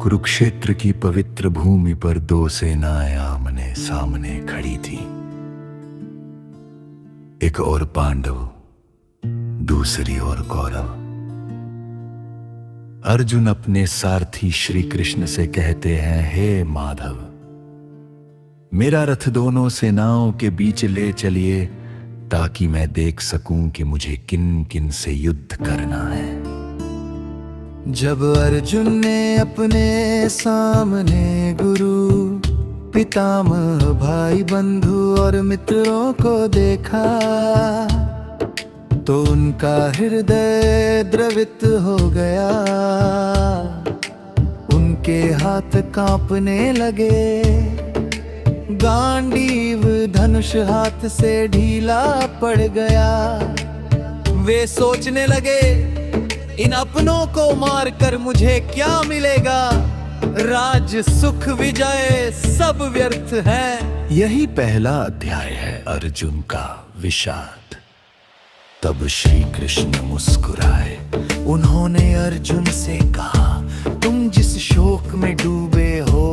कुरुक्षेत्र की पवित्र भूमि पर दो सेनाएं आमने सामने खड़ी थीं। एक और पांडव, दूसरी ओर कौरव। अर्जुन अपने सारथी श्री कृष्ण से कहते हैं, हे माधव, मेरा रथ दोनों सेनाओं के बीच ले चलिए ताकि मैं देख सकूं कि मुझे किन किन से युद्ध करना है। जब अर्जुन ने अपने सामने गुरु, पितामह, भाई, बंधु और मित्रों को देखा तो उनका हृदय द्रवित हो गया। उनके हाथ कांपने लगे, गांडीव धनुष हाथ से ढीला पड़ गया। वे सोचने लगे, इन अपनों को मारकर मुझे क्या मिलेगा? राज, सुख, विजय सब व्यर्थ है। यही पहला अध्याय है अर्जुन का विषाद। तब श्री कृष्ण मुस्कुराए। उन्होंने अर्जुन से कहा, तुम जिस शोक में डूबे हो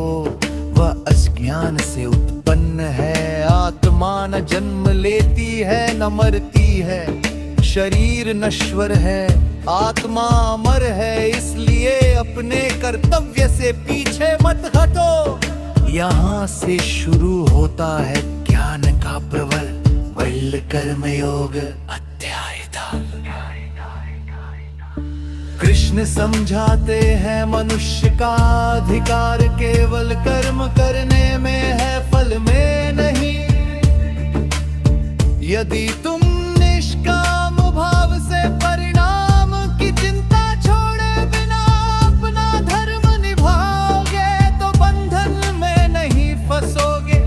वह अज्ञान से उत्पन्न है। आत्मा न जन्म लेती है न मरती है, शरीर नश्वर है, आत्मा अमर है। इसलिए अपने कर्तव्य से पीछे मत हटो। यहाँ से शुरू होता है ज्ञान का प्रबल बल कर्म योग अध्याय। कृष्ण समझाते हैं, मनुष्य का अधिकार केवल कर्म करने में है, फल में नहीं। यदि तुम निष्काम भाव से परिणाम की चिंता छोड़े बिना अपना धर्म निभाओगे तो बंधन में नहीं फंसोगे।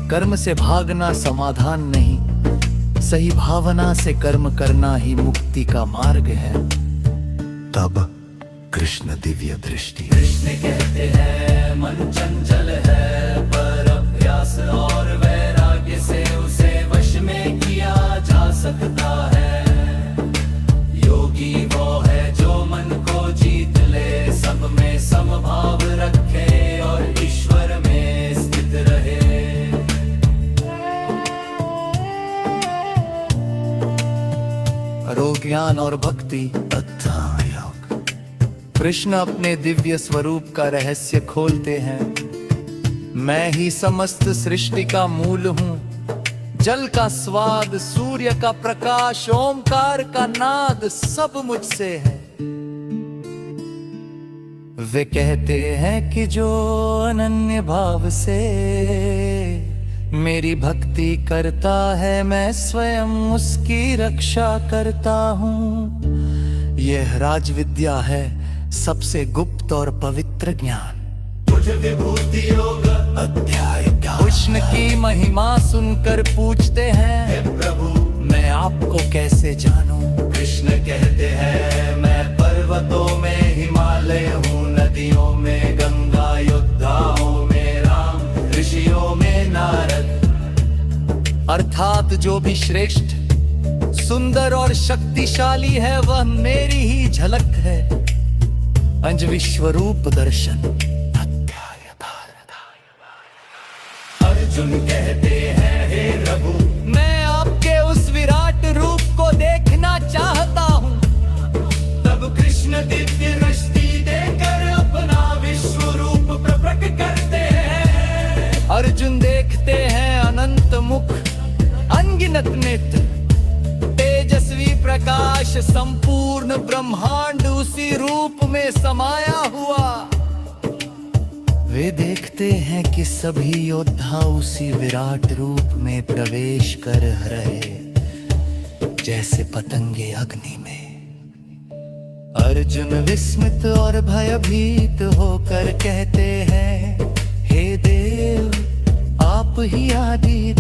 कर्म से भागना समाधान नहीं, सही भावना से कर्म करना ही मुक्ति का मार्ग है। तब कृष्ण दिव्य दृष्टि। कृष्ण कहते हैं, मन चंचल है पर अभ्यास और वैराग्य से उसे वश में किया जा सकता है। योगी वो है जो मन को जीत ले, सब में समभाव रखे और ईश्वर में स्थित रहे। अरो ज्ञान और भक्ति अध्याय। कृष्ण अपने दिव्य स्वरूप का रहस्य खोलते हैं। मैं ही समस्त सृष्टि का मूल हूँ, जल का स्वाद, सूर्य का प्रकाश, ओमकार का नाद सब मुझसे है। वे कहते हैं कि जो अनन्य भाव से मेरी भक्ति करता है, मैं स्वयं उसकी रक्षा करता हूँ। यह राज विद्या है, सबसे गुप्त और पवित्र ज्ञान। तुझ विभूति योग अध्याय। कृष्ण की महिमा सुनकर पूछते हैं, है प्रभु मैं आपको कैसे जानूं? कृष्ण कहते हैं, मैं पर्वतों में हिमालय हूँ, नदियों में गंगा, योद्धाओं में राम, ऋषियों में नारद। अर्थात जो भी श्रेष्ठ, सुंदर और शक्तिशाली है वह मेरी ही झलक है। पंच विश्वरूप दर्शन अध्याय। अर्जुन कहते हैं, हे प्रभु मैं आपके उस विराट रूप को देखना चाहता हूँ। तब कृष्ण दिव्य दृष्टि देकर अपना विश्व रूप प्रकट करते हैं। अर्जुन देखते हैं अनंत मुख, अनगिनत नेत्र, तेजस्वी प्रकाश, संपूर्ण ब्रह्मांड उसी रूप में समाया हुआ। वे देखते हैं कि सभी योद्धा उसी विराट रूप में प्रवेश कर रहे, जैसे पतंगे अग्नि में। अर्जुन विस्मित और भयभीत होकर कहते हैं, हे देव, आप ही आदि